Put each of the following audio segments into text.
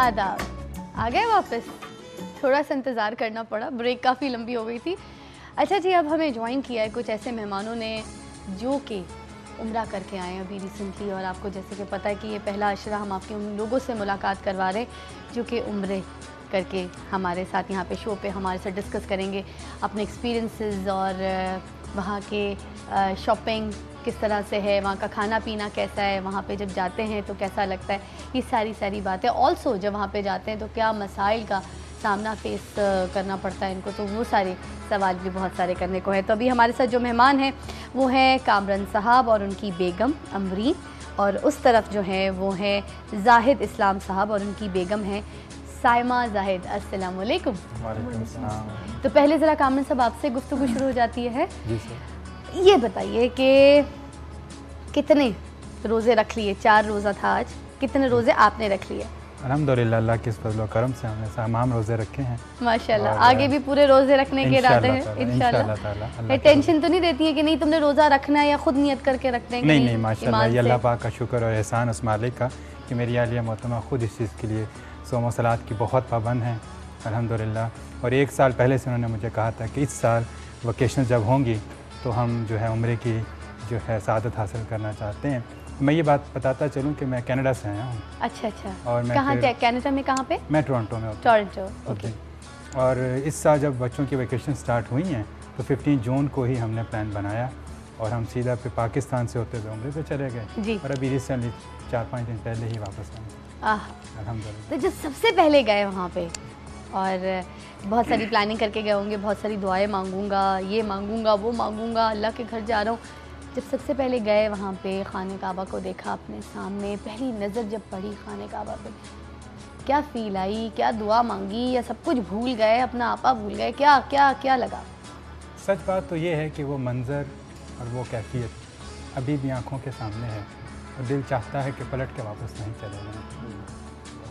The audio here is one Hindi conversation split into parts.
आदाब। आ गए वापस? थोड़ा सा इंतज़ार करना पड़ा, ब्रेक काफ़ी लंबी हो गई थी। अच्छा जी, अब हमें ज्वाइन किया है कुछ ऐसे मेहमानों ने जो कि उम्रा करके आए हैं अभी रिसेंटली, और आपको जैसे कि पता है कि ये पहला अशरा हम आपके उन लोगों से मुलाकात करवा रहे हैं जो कि उम्रे करके हमारे साथ यहाँ पे शो पे हमारे साथ डिस्कस करेंगे अपने एक्सपीरियंसेस और वहाँ के शॉपिंग किस तरह से है, वहाँ का खाना पीना कैसा है, वहाँ पे जब जाते हैं तो कैसा लगता है, ये सारी बातें। ऑल्सो जब वहाँ पे जाते हैं तो क्या मसाइल का सामना फेस करना पड़ता है इनको, तो वो सारे सवाल भी बहुत सारे करने को है। तो अभी हमारे साथ जो मेहमान हैं वो हैं कामरान साहब और उनकी बेगम अमरीन, और उस तरफ जो है वो हैं जाहिद इस्लाम साहब और उनकी बेगम हैं साइमा जाहिद। अस्सलाम वालेकुम। वालेकुम सलाम। तो पहले ज़रा कामरान साहब आपसे गुफ्तगू शुरू हो जाती है। जी सर। ये बताइए कि कितने रोज़े रख लिए? 4 रोज़ा था आज, कितने रोज़े आपने रख लिए? अल्हम्दुलिल्लाह अल्लाह के फजल करम से हमने तमाम रोज़े रखे हैं माशाल्लाह। आगे भी पूरे रोज़े रखने के इरादे हैं इंशाल्लाह? टेंशन तो नहीं देती है कि नहीं तुमने रोज़ा रखना है या खुद नियत करके रखते हैं? नहीं, माशाल्लाह ये अल्लाह पाक का शुक्र और एहसान उस मालिक का कि मेरी आलिया मोहतरमा खुद इस चीज़ के लिए सोम व सलात की बहुत पाबंद हैं अल्हम्दुलिल्लाह। और 1 साल पहले से उन्होंने मुझे कहा था कि इस साल वकेशन जब होंगी तो हम जो है उम्रे की जो है सआदत हासिल करना चाहते हैं। मैं ये बात बताता चलूँ कि मैं कनाडा से आया हूँ। अच्छा। और मैं कहाँ थे कनाडा में? कहाँ पे? मैं टोरंटो में। Toronto, okay. और इस साल जब बच्चों की वैकेशन स्टार्ट हुई हैं तो 15 जून को ही हमने प्लान बनाया और हम सीधा फिर पाकिस्तान से होते हुए उम्रे पे चले गए और अभी रिसेंटली 4-5 दिन पहले ही वापस आए अल्हम्दुलिल्लाह। तो जब सबसे पहले गए वहाँ पे और बहुत सारी प्लानिंग करके गए होंगे, बहुत सारी दुआएं मांगूंगा, ये मांगूंगा, वो मांगूंगा, अल्लाह के घर जा रहा हूँ। जब सबसे पहले गए वहाँ पे खाने काबा को देखा अपने सामने, पहली नज़र जब पड़ी खाने काबा पे, क्या फ़ील आई? क्या दुआ मांगी या सब कुछ भूल गए, अपना आपा भूल गए? क्या क्या क्या लगा? सच बात तो ये है कि वो मंज़र और वो कैफियत अभी भी आँखों के सामने है और दिल चाहता है कि पलट के वापस नहीं चले जाएँ।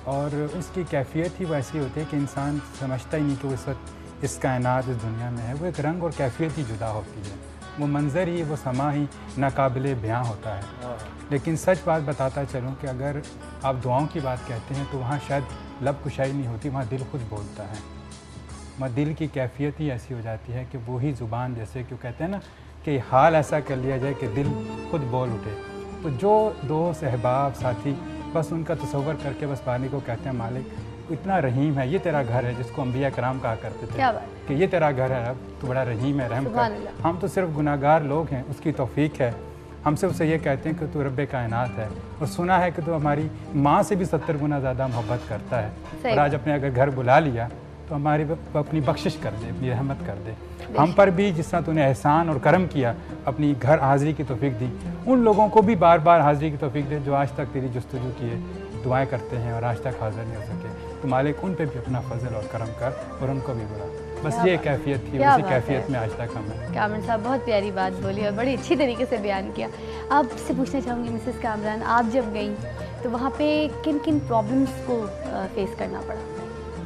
और उसकी कैफियत ही वैसी होती है कि इंसान समझता ही नहीं कि उस वक्त इस कायनात इस दुनिया में है। वो एक रंग और कैफियत ही जुदा होती है, वो मंज़र ही वो समा ही नाकाबिले बयां होता है। लेकिन सच बात बताता चलूँ कि अगर आप दुआओं की बात कहते हैं तो वहाँ शायद लब कुशाई नहीं होती, वहाँ दिल खुद बोलता है। वहाँ दिल की कैफियत ही ऐसी हो जाती है कि वही ज़ुबान, जैसे क्यों कहते हैं ना कि हाल ऐसा कर लिया जाए कि दिल खुद बोल उठे। तो जो दोस्त अहबाब साथी बस उनका तसव्वुर करके बस पानी को कहते हैं मालिक इतना रहीम है, ये तेरा घर है, जिसको अंबिया कराम कहा करते थे कि ये तेरा घर है, अब तो बड़ा रहीम है, रहम कर। हम तो सिर्फ गुनाहगार लोग हैं, उसकी तौफीक है। हमसे उससे ये कहते हैं कि तू रब्बे कायनात है और सुना है कि तू हमारी माँ से भी 70 गुना ज़्यादा मोहब्बत करता है और आज अपने अगर घर बुला लिया तो हमारी अपनी बख्शिश कर दे, अपनी रहमत कर दे। हम पर भी जिस तरह तूने एहसान और करम किया, अपनी घर हाज़िरी की तौफीक दी, उन लोगों को भी बार बार हाज़िरी की तौफीक दे जो आज तक तेरी जुस्तजू किए, दुआएं करते हैं और आज तक हाज़िर नहीं हो सके। तो मालिक उन पे भी अपना फजल और करम कर और उनको भी बुला। बस ये कैफियत थी, उसी कैफियत में आज तक हम हैं। कामरान साहब बहुत प्यारी बात बोली और बड़ी अच्छी तरीके से बयान किया। आपसे पूछना चाहूँगी मिसेस कामरान, आप जब गई तो वहाँ पे किन किन प्रॉब्लम्स को फेस करना पड़ा?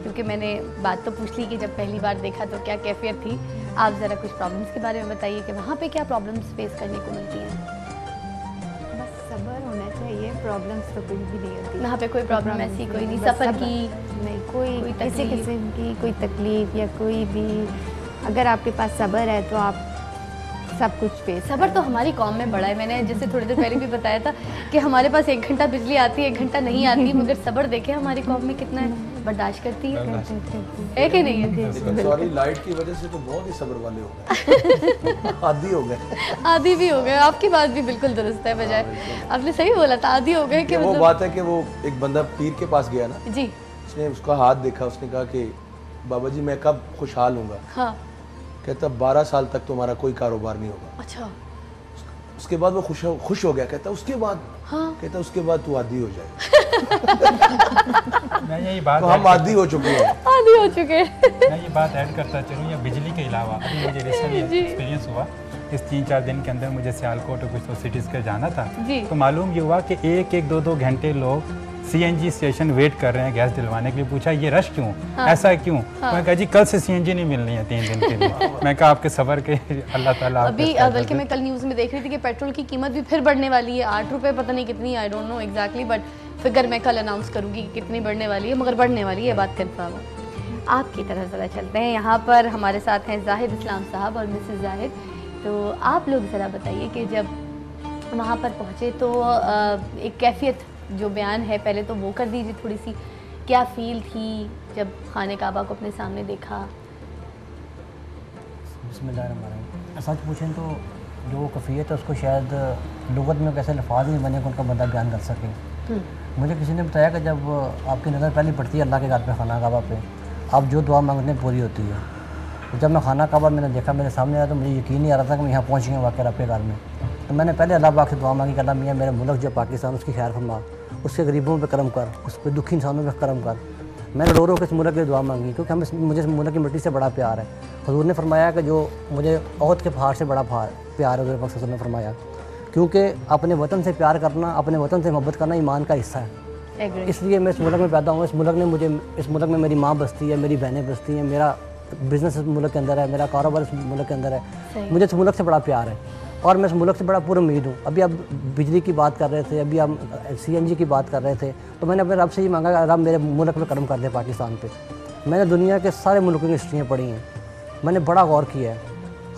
क्योंकि मैंने बात तो पूछ ली कि जब पहली बार देखा तो क्या कैफियत थी, आप ज़रा कुछ प्रॉब्लम्स के बारे में बताइए कि वहाँ पे क्या प्रॉब्लम्स फेस करने को मिलती हैं? बस सब्र होना चाहिए, प्रॉब्लम्स तो कुछ भी नहीं होती वहाँ पे। कोई प्रॉब्लम ऐसी कोई नहीं? सफ़र की नहीं, कोई किसी किस्म की कोई तकलीफ़ या कोई भी, अगर आपके पास सब्र है तो आप सब कुछ फेस। सब्र तो हमारी कौम में बड़ा है। मैंने जैसे थोड़ी देर पहले भी बताया था कि हमारे पास 1 घंटा बिजली आती है, 1 घंटा नहीं आती, मगर सब्र देखें हमारी कौम में कितना है, बर्दाश्त करती है कि नहीं है? सॉरी, लाइट की वजह से तो बहुत ही सब्र वाले हो गए आदी हो गए। आदी भी हो गए, आपकी बात भी बिल्कुल दुरुस्त है, बजाय आपने सही बोला था, आदी हो गए कि वो बात है कि वो एक बंदा पीर के पास गया ना जी, उसने उसका हाथ देखा, उसने कहा कि बाबा जी मैं कब खुशहाल हूँगा? हाँ। कहता 12 साल तक तुम्हारा कोई कारोबार नहीं होगा। अच्छा। उसके बाद वो खुश हो गया। कहता उसके बाद? हाँ। कहता उसके बाद तू आदी हो जाए। मैं यही बात तो हम आदी हो चुके हैं। आदी हो चुके हैं। मैं ये बात ऐड करता चलूँ, या बिजली के अलावा अभी मुझे रिसेंटली एक्सपीरियंस हुआ, इस 3-4 दिन के अंदर मुझे सियालकोट और कुछ तो सिटीज़ के जाना था। तो मालूम ये हुआ कि 1-1, 2-2 घंटे लोग सीएनजी स्टेशन वेट कर रहे हैं गैस दिलवाने के लिए। पूछा ये रश क्यों, ऐसा क्यों? मैं कहा जी कल से सीएनजी नहीं मिलनी है 3 दिन के लिए। मैं कहा आपके सब्र के अल्लाह ताला अभी बल्कि मैं कल न्यूज़ में देख रही थी कि पेट्रोल की कीमत भी फिर बढ़ने वाली है, 8 रुपये पता नहीं कितनी, I don't know exactly, but figure मैं कल अनाउंस करूँगी कि कितनी बढ़ने वाली है, मगर बढ़ने वाली है, बात कन्फर्म है। आपकी तरफ ज़रा चलते हैं, यहाँ पर हमारे साथ हैं जाहिद इस्लाम साहब और मिसेस जाहिद। तो आप लोग ज़रा बताइए कि जब वहाँ पर पहुँचे तो एक कैफियत जो बयान है पहले तो वो कर दीजिए थोड़ी सी, क्या फ़ील थी जब खाने काबा को अपने सामने देखा? बिस्मिल्लाहिर्रहमानिर्रहीम। सच पूछें तो जो कैफियत है उसको शायद लुगत में कैसे अल्फाज नहीं बने कि उनका बंदा बयान कर सके। मुझे किसी ने बताया कि जब आपकी नज़र पहली पड़ती है अल्लाह के घर पे खाना काबा पे, आप जो दुआ मांगते हैं पूरी होती है। तो जब मैं खाना काबा मैंने देखा मेरे सामने आया तो मुझे यकीन नहीं आ रहा था कि मैं यहाँ पहुँच गया वाक़ई आपके घर में। तो मैंने पहले अल्लाह पाक से दुआ मांगी कि अल्लाह मियाँ मेरे मुल्क जो पाकिस्तान उसकी खैर फरमा, उसके गरीबों पे करम कर, उस पर दुखी इंसानों पे करम कर। मैंने रो रो के इस मुल्क की दुआ मांगी क्योंकि मुझे इस मुल्क की मिट्टी से बड़ा प्यार है। हुजूर ने फरमाया कि जो मुझे औद के पहाड़ से बड़ा प्यार है, हुजूर पाक सल्लल्लाहु अलैहि वसल्लम ने फरमाया, क्योंकि अपने वतन से प्यार करना, अपने वतन से मोहब्बत करना ईमान का हिस्सा है। इसलिए मैं इस मुल्क में पैदा हूँ, इस मुल्क ने मुझे, इस मुल्क में मेरी माँ बसती है, मेरी बहनें बसती हैं, मेरा बिज़नेस इस मुल्क के अंदर है, मेरा कारोबार इस मुल्क के अंदर है। मुझे इस मुल्क से बड़ा प्यार है और मैं इस मुल्क से बड़ा पुरुम्मीद हूँ। अभी आप बिजली की बात कर रहे थे, अभी हम सीएनजी की बात कर रहे थे, तो मैंने अपने रब से ही मांगा रब मेरे मुल्क में करम कर दे, पाकिस्तान पे। मैंने दुनिया के सारे मुल्कों की हिस्ट्रियाँ पढ़ी हैं, मैंने बड़ा गौर किया है।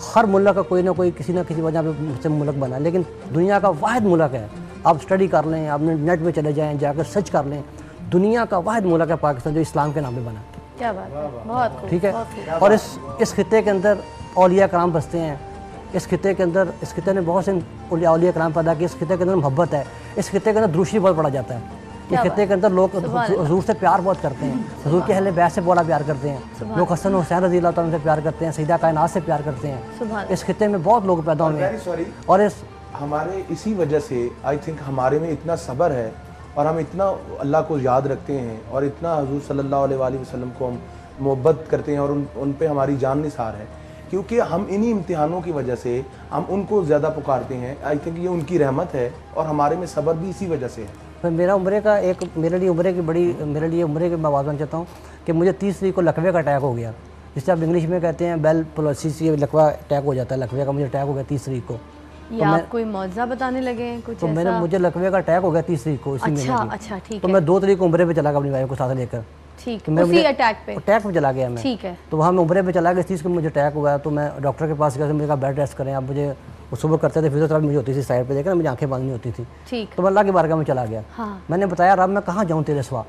हर मुल्क का कोई ना कोई किसी न किसी वजह पे मुझसे मुल्क बना, लेकिन दुनिया का वाहिद मुल्क है, आप स्टडी कर लें, आप नेट में चले जाएँ, जाकर सर्च कर लें, दुनिया का वाहिद मुल्क है पाकिस्तान जो इस्लाम के नाम पे बना। क्या बात है, बहुत खूब, ठीक है। बहुत खूब। और इस खित्ते के अंदर औलिया कराम बसते हैं। इस खित्ते के अंदर, इस खित्ते ने बहुत से औलिया कराम पैदा किए। इस खित्ते के अंदर मोहब्बत है, इस खित्ते के अंदर द्रुशी बहुत पड़ा जाता है। इस खित्ते के अंदर लोग हुजूर से प्यार बहुत करते हैं, हुजूर के अहले बैत से बड़ा प्यार करते हैं, लोग हसन हुसैन रज़ी अल्लाह तआला से प्यार करते हैं, सईदा कायनात से प्यार करते हैं। इस खित्ते में बहुत लोग पैदा हुए हैं और इस हमारे इसी वजह से आई थिंक हमारे में इतना सब्र है और हम इतना अल्लाह को याद रखते हैं और इतना हुजूर सल्लल्लाहु अलैहि वसल्लम को हम मोहब्बत करते हैं और उन पे हमारी जान निसार है, क्योंकि हम इन्हीं इम्तिहानों की वजह से हम उनको ज़्यादा पुकारते हैं। आई थिंक ये उनकी रहमत है और हमारे में सब्र भी इसी वजह से है। तो मेरा उम्र का एक मेरे लिए उम्र की मैं बात चाहता हूँ कि मुझे 30 तारीख को लकवे का अटैक हो गया, जिसे आप इंग्लिश में कहते हैं बेल प्लोसिस, लकवा अटैक हो जाता है। लकवे का मुझे अटैक हो गया 30 तारीख को। ये आप कोई मौजज़ा बताने लगे हैं कुछ तो ऐसा? मुझे लकवे का अटैक हो गया 30 तारीख को इसी महीने की। अच्छा ठीक तो है, मैं 2 तारीख को उम्रे पे चला गया अपनी वाइफ को साथ लेकर। ठीक है, उसी अटैक पे चला गया मैं। ठीक है। तो वहाँ मैं उम्रे पे चला गया, इस चीज़ को मुझे अटैक हुआ। तो मैं डॉक्टर के पास गया, मुझे कहा बेड रेस्ट करें आप। मुझे वो सुबह करते थे, फिजियोथेरेपी मुझे होती थी साइड पे, देखा मुझे आंखें बंद नहीं होती थी। ठीक। तो मैं अल्लाह की बारगाह में चला गया। हाँ। मैंने बताया रब मैं कहाँ जाऊँ तेरे सिवा,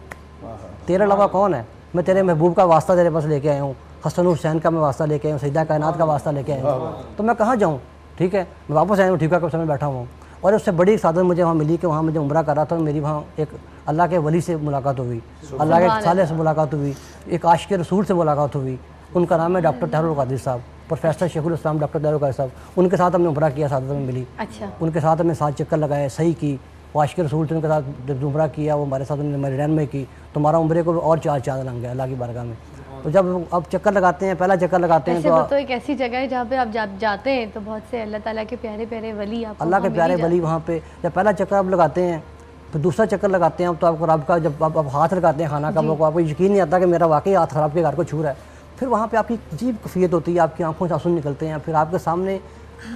तेरे अलावा कौन है? मैं तेरे महबूब का वास्ता तेरे पास लेके आया हूँ, हसन हुसैन का मैं वास्ता लेके आया हूँ, सईदा कायनात का वास्ता लेके आया हूँ, तो मैं कहाँ जाऊँ? ठीक है, मैं वापस आया हूँ, ठीक है, कब समय बैठा हुआ हूँ। और उससे बड़ी एक सादत मुझे वहाँ मिली कि वहाँ मुझे उम्रा कर रहा था, मेरी वहाँ एक अल्लाह के वली से मुलाकात हुई, अल्लाह के साले से मुलाकात हुई, एक आशिक रसूल से मुलाकात हुई। उनका नाम है डॉक्टर तहरुल कादिर साहब, प्रोफेसर शेखुल इस्लाम डॉक्टर तहरुल कादिर साहब। उनके साथ हमने उम्रा किया, सादत में मिली। अच्छा। उनके साथ हमने 7 चक्कर लगाए, सही की। वो आशिक रसूल थे, उनके साथ जब उम्रा किया, वो हमारे साथ उन्होंने हमारी रहनुमाई की, तो हमारा उम्रे को और 4 चाँद लग गया अल्लाह की बारगाह में। तो जब अब चक्कर लगाते हैं, पहला चक्कर लगाते हैं तो एक ऐसी जगह है जहाँ पे आप जाते हैं तो बहुत से अल्लाह ताला के प्यारे प्यारे वली, आपको अल्लाह के प्यारे वली वहाँ पे। जब पहला चक्कर आप लगाते हैं, फिर दूसरा चक्कर लगाते हैं, तो आपको रब का जब आप हाथ लगाते हैं खाना का, आपको यकीन नहीं आता कि मेरा वाकई हाथ खराब के घर को छू रहा है। फिर वहाँ पे आपकी अजीब कैफियत होती है, आपकी आंखों से आंसू निकलते हैं, फिर आपके सामने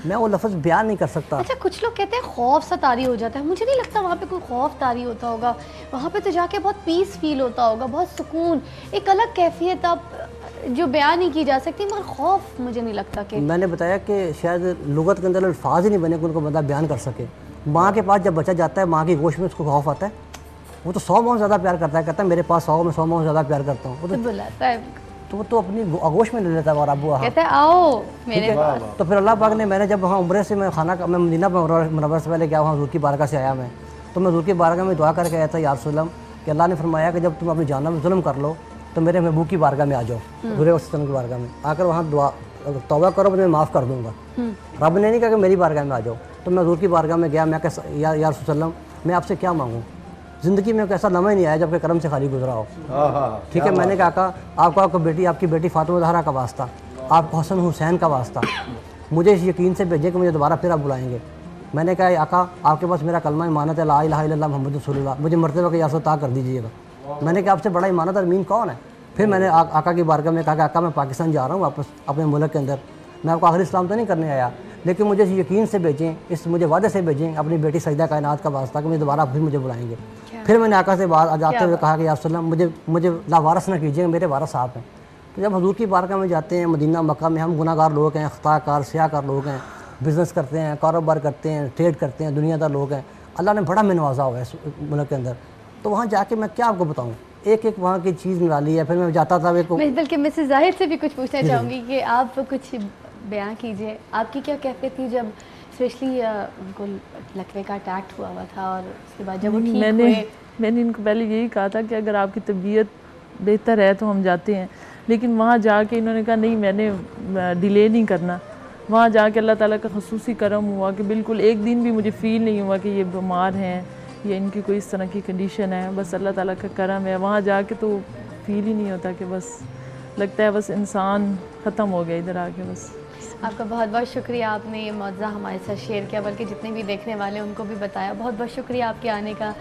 मैं वो लफ्ज़ बयान नहीं कर सकता। अच्छा, कुछ लोग कहते हैं खौफ सा तारी हो जाता है, मुझे नहीं लगता वहाँ पे कोई खौफ तारी होता होगा। वहाँ पे तो जाके बहुत पीस फील होता होगा, बहुत सुकून, एक अलग कैफियत आप जो बयान नहीं की जा सकती, मगर खौफ मुझे नहीं लगता कि मैंने बताया कि शायद लुगत के अंदर अल्फाज ही नहीं बने कि उनको बंदा बयान कर सके। माँ के पास जब बच्चा जाता है, माँ की गोश्त में उसको खौफ आता है, वो तो 100 माह ज़्यादा प्यार करता है, कहता है मेरे पास 100 में 100 माह ज़्यादा प्यार करता हूँ। वो बुलाता है, तो वो तो अपनी आगोश में ले लेता है और अबू कहता है आओ मेरे पास। तो फिर अल्लाह पाक ने, मैंने जब वहाँ उम्रे से मैं मैं मदीना मुनव्वरा से पहले गया, वहाँ हुजूर की बारगाह से आया मैं, तो मैं हुजूर की बारगाह में दुआ करके आया था या रसूल अल्लाह कि अल्लाह ने फरमाया कि जब तुम अपनी जान में जुल्म कर लो तो मेरे महबूब की बारगाह में आ जाओ, हुजूर वसल्लम की बारगाह में आकर वहाँ दुआ तौबा करो, मैं माफ़ कर दूँगा। रब ने नहीं कहा कि मेरी बारगाह में आ जाओ। तो मैं हुजूर की बारगाह में गया, मैं कहा या रसूल अल्लाह मैं आपसे क्या मांगूँ, ज़िंदगी में ऐसा लम्हा ही नहीं आया जबकि करम से खाली गुजरा हो। ठीक है, मैंने कहा आपकी बेटी फातिमा ज़हरा का वास्ता, आपको हसन हुसैन का वास्ता, मुझे इस यकीन से भेजे कि मुझे दोबारा फिर आप बुलाएंगे। मैंने कहा आका आपके पास मेरा कलमा इमानत है ला इलाहा इल्लल्लाह मुहम्मद रसूलुल्लाह, मुझे मरते वक्त यासो ता कर दीजिएगा। मैंने कहा आपसे बड़ा इमानत अमीन कौन है? फिर मैंने आका की बारगाह में कहा कि आका मैं पाकिस्तान जा रहा हूँ वापस अपने मुल्क के अंदर, मैं आपको आखिरी इस्लाम तो नहीं करने आया, लेकिन मुझे इस यकीन से भेजें, इस मुझे वादे से भेजें अपनी बेटी सजदा कायनात का वास्ता कि मुझे दोबारा फिर मुझे बुलाएंगे। फिर मैंने आका से बात जाते हुए कहा कि या रसूल अल्लाह मुझे लावारस ना कीजिएगा, मेरे वारस आप हैं। तो जब हजूर की बारगाह में जाते हैं मदीना मक्का में, हम गुनाहगार लोग हैं, ख़ताकार स्याहकार लोग हैं, बिज़नेस करते हैं, कारोबार करते हैं, ट्रेड करते हैं, दुनियादार लोग हैं, अल्लाह ने बड़ा में नवाजा हुआ है इस मुल्क के अंदर। तो वहाँ जाके मैं क्या आपको बताऊँ, एक एक वहाँ की चीज़ निराली है। फिर मैं जाता था मैं बल्कि मिसेस जाहिद से भी कुछ पूछना चाहूँगी कि आप कुछ बयान कीजिए, आपकी क्या कैफियत थी जब स्पेशली उनको लकवे का अटैक हुआ था और उसके बाद जब वो ठीक हुए? मैंने इनको पहले यही कहा था कि अगर आपकी तबीयत बेहतर है तो हम जाते हैं, लेकिन वहाँ जाके इन्होंने कहा नहीं मैंने डिले नहीं करना। वहाँ जाके अल्लाह ताला का खसूसी करम हुआ कि बिल्कुल एक दिन भी मुझे फ़ील नहीं हुआ कि ये बीमार हैं या इनकी कोई इस तरह की कंडीशन है, बस अल्लाह ताला का करम है। वहाँ जाके तो फील ही नहीं होता कि बस लगता है बस इंसान ख़त्म हो गया इधर आके। बस आपका बहुत बहुत शुक्रिया, आपने ये मौज़ा हमारे साथ शेयर किया, बल्कि जितने भी देखने वाले हैं उनको भी बताया। बहुत बहुत शुक्रिया आपके आने का।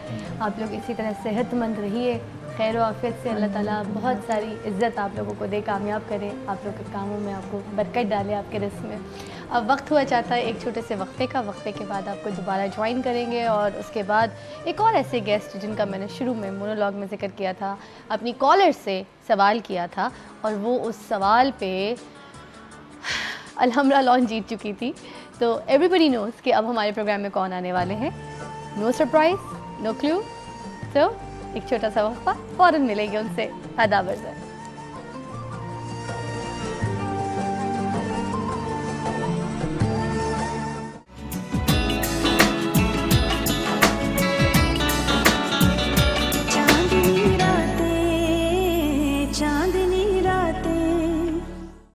आप लोग इसी तरह सेहतमंद रहिए, खैर व आफियत से अल्लाह ताला बहुत सारी इज़्ज़त आप लोगों को दे, कामयाब करे, आप लोग के कामों में आपको बरकत डाले, आपके रिस्क में। अब वक्त हुआ चाहता है एक छोटे से वक्फे का, वक्फे के बाद आपको दोबारा ज्वाइन करेंगे और उसके बाद एक और ऐसे गेस्ट जिनका मैंने शुरू में मोनोलॉग में जिक्र किया था, अपनी कॉलर से सवाल किया था और वो उस सवाल पे अल्हम्दुलिल्लाह लॉन जीत चुकी थी। तो एवरीबडी नोज़ कि अब हमारे प्रोग्राम में कौन आने वाले हैं। No surprise, no clue. तो एक छोटा सा वक्फा, फ़ौरन मिलेंगे उनसे। आदाब अर्ज़।